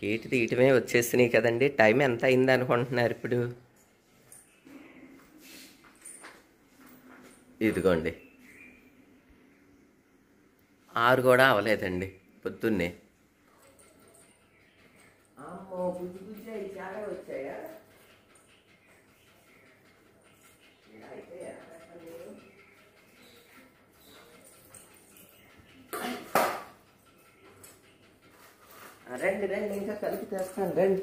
Gate తీయటమే వచ్చేసినాయి కదండి. Time ఎంత అయింది అనుకుంటున్నారు ఇప్పుడు? ఇదిగోండి 6 కూడా అవ్వలేదండి పొద్దున్నే. అమ్మో బుజ్జి బుజ్జి అవి చాలా వచ్చాయా? రండి రండి, ఇంకా కలిపి తెస్తాను రండి.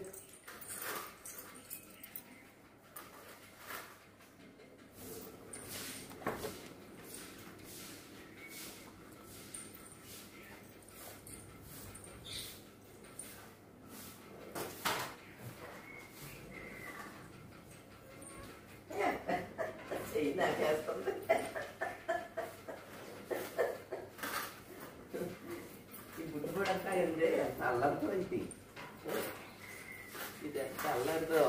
నాకేస్తుంది. ఈ బుద్ధి కూడా అంతా ఉంది. ఎంత అల్లంతో ఇది ఎంత అల్లంతో.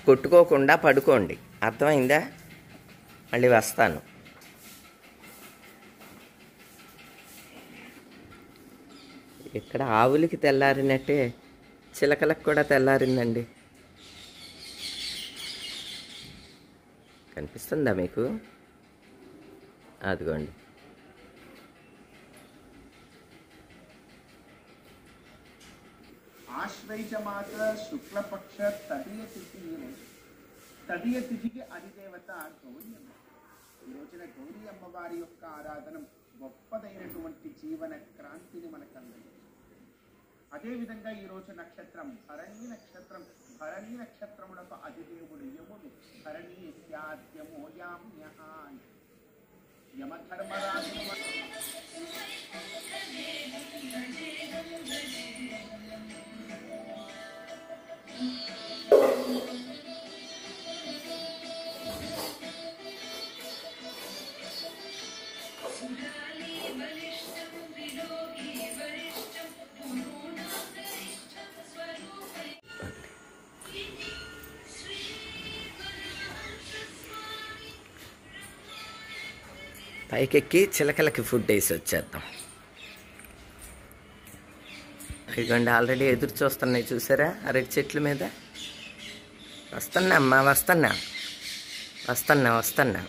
కొట్టుకోకుండా పడుకోండి, అర్థమైందా? మళ్ళీ వస్తాను. ఇక్కడ ఆవులకి తెల్లారినట్టే చిలకలకు కూడా తెల్లారిందండి. కనిపిస్తుందా మీకు? అదిగోండి. ఆశ్వయుజమాస శుక్లపక్ష తదియ తిథికి అధిదేవత గౌరీ అమ్మ. ఈ రోజున గౌరీ అమ్మవారి యొక్క ఆరాధన గొప్పదైనటువంటి జీవన క్రాంతిని మనకు అందింది. అదేవిధంగా ఈ రోజు నక్షత్రం భరణి నక్షత్రం. భరణి నక్షత్రమునకు అధిదేవుడు యముడు. భరణి ఇత్యాద్యమోయామ్య యమధర్మరాజు. పైకెక్కి చిలకలకి ఫుడ్ వేసి వచ్చేద్దాం. ఇదిగోండి ఆల్రెడీ ఎదురు చూస్తున్నాయి, చూసారా? అరటి చెట్ల మీద. వస్తున్నా అమ్మా, వస్తున్నా వస్తున్నా వస్తున్నా.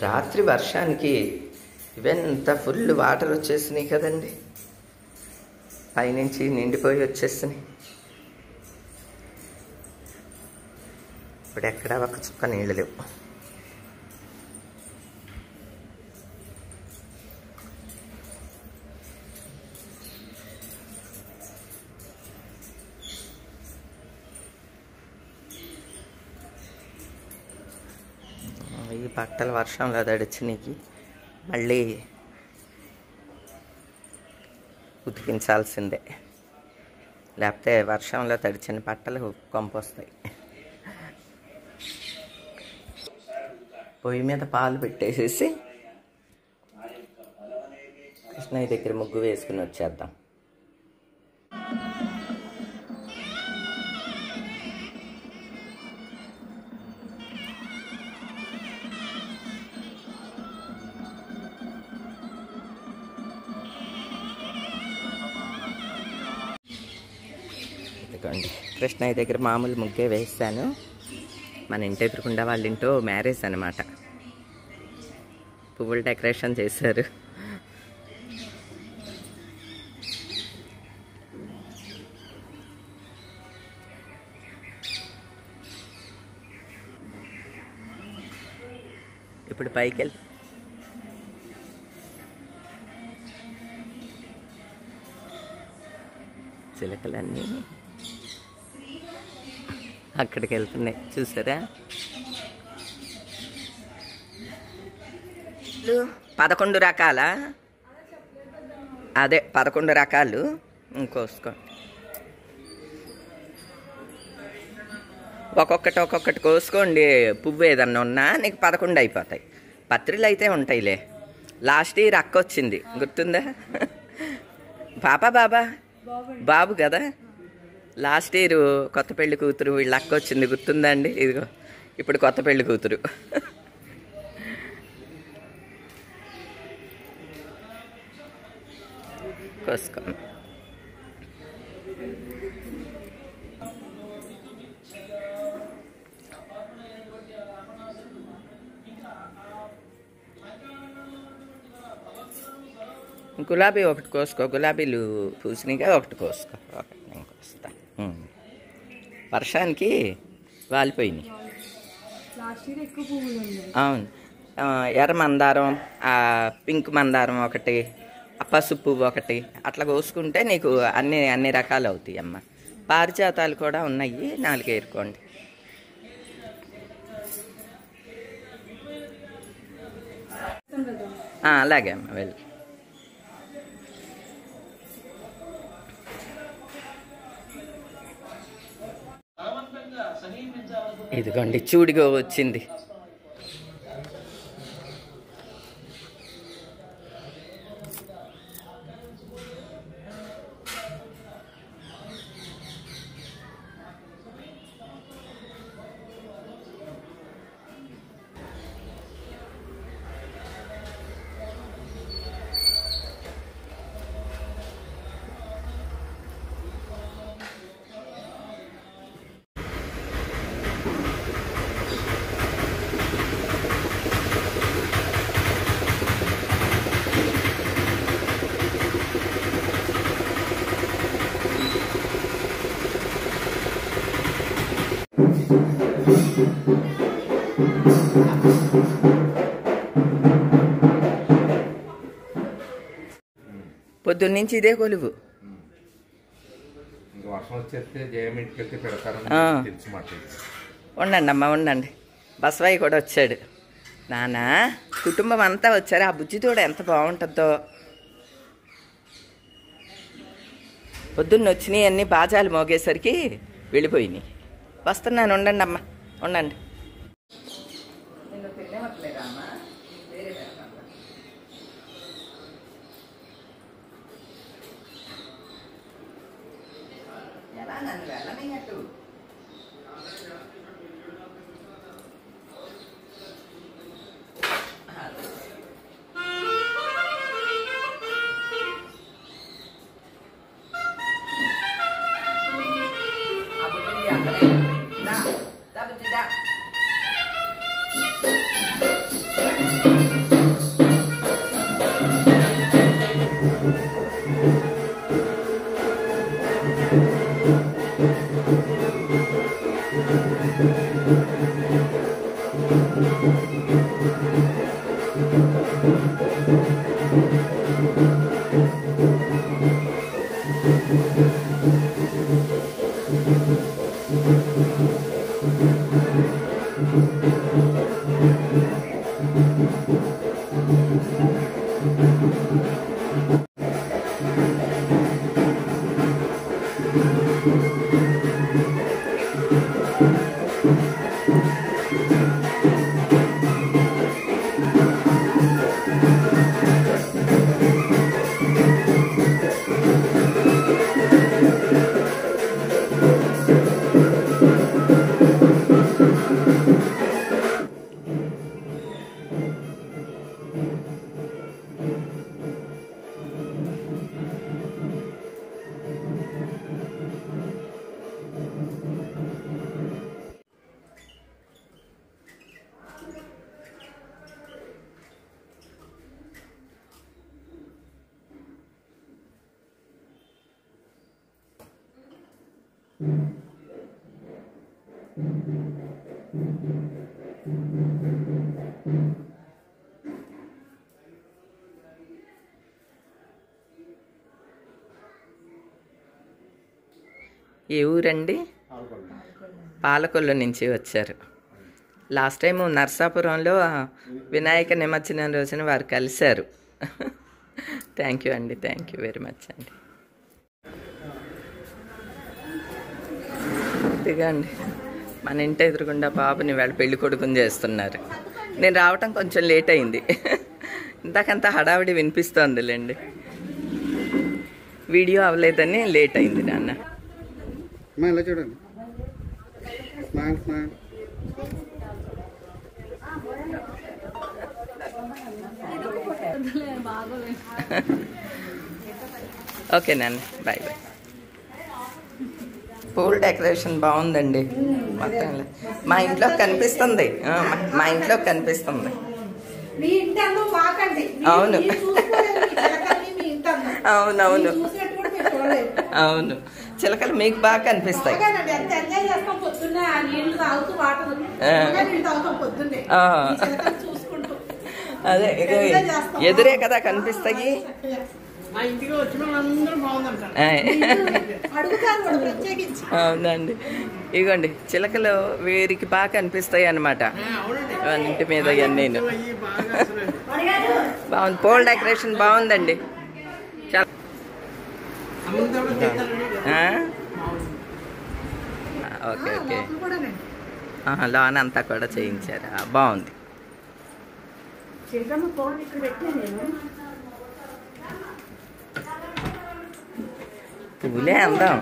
రాత్రి వర్షానికి ఇవంతా ఫుల్ వాటర్ వచ్చేసినాయి కదండి, పైనుంచి నిండిపోయి వచ్చేసినాయి. ఇప్పుడు ఎక్కడా ఒక చుక్క నీళ్ళు లేవు. ఈ బట్టలు వర్షంలో తడిచినకి మళ్ళీ ఉతికించాల్సిందే, లేకపోతే వర్షంలో తడిచిన బట్టలు కొంపొస్తాయి. పొయ్యి మీద పాలు పెట్టేసేసి కృష్ణయ్య దగ్గర ముగ్గు వేసుకుని వచ్చేద్దాం. కృష్ణయ్య దగ్గర మామూలు ముగ్గే వేస్తాను. మన ఇంటి ఎదురుకుండా వాళ్ళ ఇంటో మ్యారేజ్ అనమాట, పువ్వులు డెకరేషన్ చేశారు. ఇప్పుడు పైకి వెళ్ళి చిలకలన్నీ అక్కడికి వెళ్తున్నాయి, చూసారా? ఎట్లు 11 రకాల, అదే 11 రకాలు. కోసుకో, ఒక్కొక్కటి కోసుకోండి. పువ్వు ఏదన్నా ఉన్నా నీకు 11 అయిపోతాయి. పత్రులు అయితే ఉంటాయిలే. లాస్ట్ ఇయర్ అక్క వచ్చింది, గుర్తుందా? బాబు కదా. లాస్ట్ ఇయర్ కొత్త పెళ్లి కూతురు వీళ్ళ అక్క వచ్చింది, గుర్తుందా అండి? ఇదిగో ఇప్పుడు కొత్త పెళ్లి కూతురు. కోసుకో. గులాబీ ఒకటి కోసుకో, గులాబీలు పూసినగా ఒకటి కోసుకో. ఒకటి నేను కోస్తా. వర్షానికి వాలిపోయినాయి. అవును, ఎర్ర మందారం, పింక్ మందారం ఒకటి, పసుపు పువ్వు ఒకటి, అట్లా కోసుకుంటే నీకు అన్ని రకాలు అవుతాయి అమ్మ. పారిజాతాలు కూడా ఉన్నాయి, 4 ఏరుకోండి. అలాగే అమ్మ, వెళ్ళి. ఇదిగోండి చూడిగో వచ్చింది. పొద్దున్నుంచి ఇదే కొలువు. ఉండండి అమ్మ, ఉండండి. బసవయ్య కూడా వచ్చాడు. నాన్న కుటుంబం అంతా వచ్చారు. ఆ బుజ్జితోడు ఎంత బాగుంటుందో. పొద్దున్న వచ్చినాయి అన్నీ బాజాలు మోగేసరికి వెళ్ళిపోయినాయి. వస్తున్నాను, ఉండండి అమ్మ, ఉండండి. ఏ ఊరండి? పాలకొల్లు నుంచి వచ్చారు. లాస్ట్ టైం నర్సాపురంలో వినాయక నిమజ్జనం రోజున వారు కలిశారు. థ్యాంక్ యూ అండి, థ్యాంక్ యూ వెరీ మచ్ అండి. ఇదిగోండి మన ఇంటి ఎదురుగుండా బాబుని వాళ్ళు పెళ్లి కొడుకుని చేస్తున్నారు. నేను రావటం కొంచెం లేట్ అయింది. ఇంతకంతా హడావిడి వినిపిస్తోందిలేండి. వీడియో అవ్వలేదని లేట్ అయింది నాన్న. ఇలా చూడండి. ఓకే నాన్న, బాయ్ బాయ్. పూల్ డెకరేషన్ బాగుందండి మొత్తం. మా ఇంట్లో కనిపిస్తుంది, మా ఇంట్లో కనిపిస్తుంది. అవును అవునవును అవును, చిలకలు మీకు బాగా కనిపిస్తాయి. అదే ఎదురే కదా కనిపిస్తాయి. అవునండి, ఇగోండి చిలకలు వీరికి బాగా కనిపిస్తాయి అన్నమాట. ఇంటి మీద నేను బాగుంది, పోల్ డెకరేషన్ బాగుందండి. చాలా ఓకే ఓకే, లోన్ అంతా కూడా చేయించారా, బాగుంది. పూలే అందం.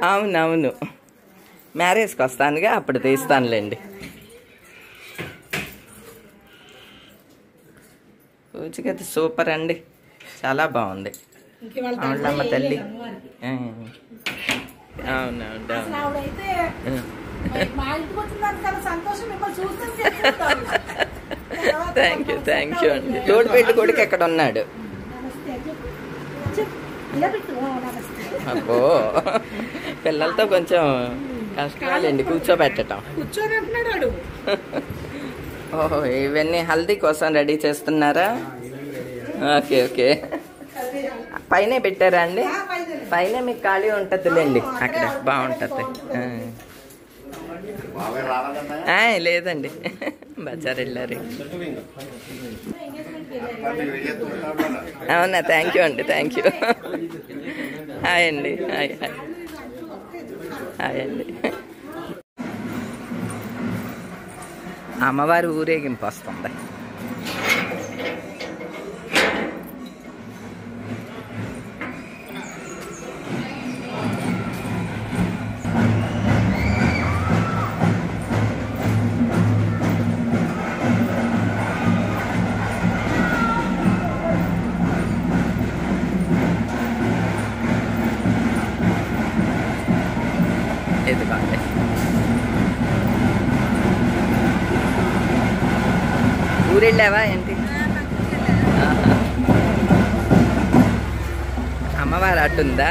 అవునవును, మ్యారేజ్కి వస్తానుగా అప్పుడు తీస్తానులేండి. పూజగది సూపర్ అండి, చాలా బాగుంది. అవునమ్మ తల్లి. అవునవును, థ్యాంక్ యూ థ్యాంక్ యూ అండి. తోడు పెళ్లి కొడుకు ఎక్కడ ఉన్నాడు? అబ్బో, పిల్లలతో కొంచెం కష్టమేలేండి కూర్చోబెట్టడం. ఓహో, ఇవన్నీ హల్దీ కోసం రెడీ చేస్తున్నారా? ఓకే ఓకే, పైన పెట్టారా అండి? పైన మీకు ఖాళీ ఉంటుందిలేండి, అక్కడ బాగుంటుంది. లేదండి, బజార్ వెళ్ళారు. అవునా, థ్యాంక్ యూ అండి, థ్యాంక్ యూ. హాయ్ అండి, హాయ్ హాయ్ హాయ్ అండి. అమ్మవారి ఊరేగింపు వస్తుంది. ఎదుగుండి, ఊరెళ్ళావా ఏంటి? అమ్మవారు అటుందా?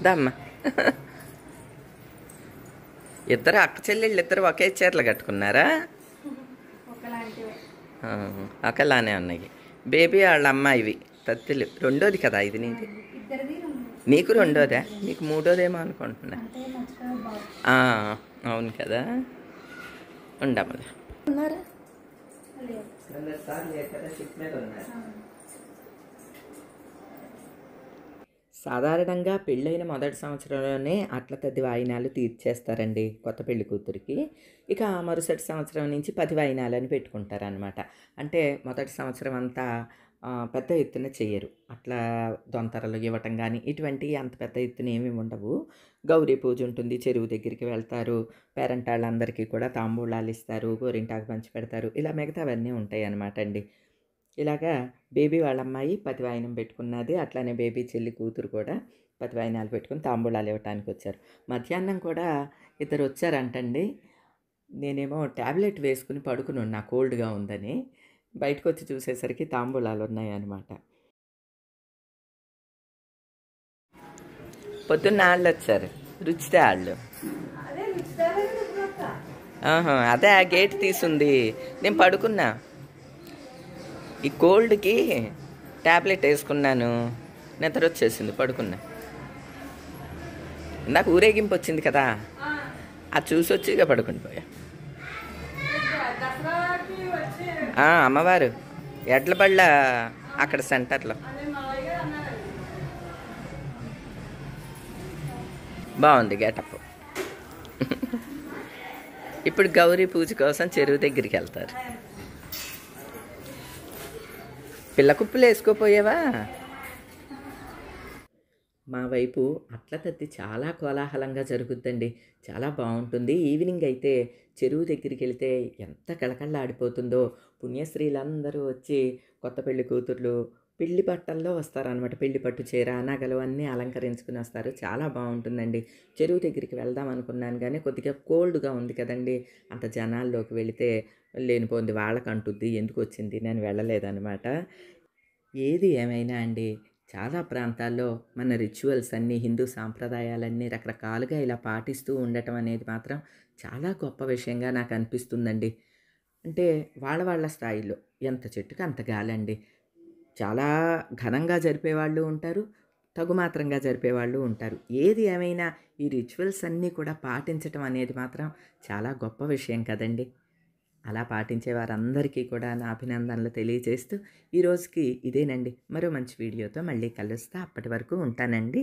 దమ్మ ఇద్దరు అక్క చెల్లెళ్ళు ఇద్దరు ఒకే చీరలు కట్టుకున్నారా? ఒకలానే ఉన్నాయి. బేబీ వాళ్ళ అమ్మాయివి తత్తులు. రెండోది కదా ఇది నీది? నీకు రెండోదా? నీకు మూడోదేమో అనుకుంటున్నా. అవును కదా. ఉండమ్మా. సాధారణంగా పెళ్ళైన మొదటి సంవత్సరంలోనే అట్ల తద్ది వాయినాలు తీర్చేస్తారండి కొత్త పెళ్లి కూతురికి. ఇక మరుసటి సంవత్సరం నుంచి 10 వాయినాలని పెట్టుకుంటారనమాట. అంటే మొదటి సంవత్సరం అంతా పెద్ద ఎత్తున చెయ్యరు. అట్లా దొంతరలు ఇవ్వటం కానీ ఇటువంటివి అంత పెద్ద ఎత్తున ఏమీ ఉండవు. గౌరీ పూజ ఉంటుంది, చెరువు దగ్గరికి వెళ్తారు, పేరెంటాళ్ళందరికీ కూడా తాంబూలాలు ఇస్తారు, గోరింటాకు పంచి పెడతారు, ఇలా మిగతావన్నీ ఉంటాయి అన్నమాట అండి. ఇలాగా బేబీ వాళ్ళ అమ్మాయి 10 వాయినం పెట్టుకున్నది. అట్లానే బేబీ చెల్లి కూతురు కూడా 10 వాయినాలు పెట్టుకుని తాంబూలాలు ఇవ్వటానికి వచ్చారు. మధ్యాహ్నం కూడా ఇద్దరు వచ్చారంటండి. నేనేమో ట్యాబ్లెట్ వేసుకుని పడుకుని ఉన్నా కోల్డ్గా ఉందని. బయటకు వచ్చి చూసేసరికి తాంబూలాలు ఉన్నాయన్నమాట. పొద్దున్న వాళ్ళు వచ్చారు, రుచితే వాళ్ళు. అదే ఆ గేట్ తీసుంది. నేను పడుకున్నా. ఈ కోల్డ్కి ట్యాబ్లెట్ వేసుకున్నాను, నిద్ర వచ్చేసింది, పడుకున్నా. ఇందాక ఊరేగింపు వచ్చింది కదా, అది చూసి వచ్చి ఇక పడుకునిపోయా. అమ్మవారు ఎడ్లబళ్ళ అక్కడ సెంటర్లో బాగుంది గెటప్. ఇప్పుడు గౌరీ పూజ కోసం చెరువు దగ్గరికి వెళ్తారు. పిల్ల కుప్పులు వేసుకోపోయావా? మా వైపు అట్ల తద్ది చాలా కోలాహలంగా జరుగుద్దండి. చాలా బాగుంటుంది. ఈవినింగ్ అయితే చెరువు దగ్గరికి వెళ్తే ఎంత కళకళలాడిపోతుందో. పుణ్యశ్రీలందరూ వచ్చి కొత్త పెళ్లి కూతుర్లు పెళ్లి బట్టల్లో వస్తారనమాట. పెళ్లి పట్టు చీర, నగలు అన్నీ అలంకరించుకుని వస్తారు. చాలా బాగుంటుందండి. చెరువు దగ్గరికి వెళ్దాం అనుకున్నాను కానీ కొద్దిగా కోల్డ్గా ఉంది కదండి. అంత జనాల్లోకి వెళితే లేనిపోయింది వాళ్ళకు అంటుద్ది, ఎందుకు వచ్చింది నేను వెళ్ళలేదన్నమాట. ఏది ఏమైనా అండి, చాలా ప్రాంతాల్లో మన రిచువల్స్ అన్నీ, హిందూ సాంప్రదాయాలన్నీ రకరకాలుగా ఇలా పాటిస్తూ ఉండటం అనేది మాత్రం చాలా గొప్ప విషయంగా నాకు అనిపిస్తుందండి. అంటే వాళ్ళ స్థాయిలో ఎంత చెట్టుకు అంత గాలండి. చాలా ఘనంగా జరిపేవాళ్ళు ఉంటారు, తగుమాత్రంగా జరిపేవాళ్ళు ఉంటారు. ఏది ఏమైనా ఈ రిచువల్స్ అన్నీ కూడా పాటించటం అనేది మాత్రం చాలా గొప్ప విషయం కదండి. అలా పాటించే వారందరికీ కూడా నా అభినందనలు తెలియజేస్తూ ఈరోజుకి ఇదేనండి. మరో మంచి వీడియోతో మళ్ళీ కలుస్తా. అప్పటి వరకు ఉంటానండి.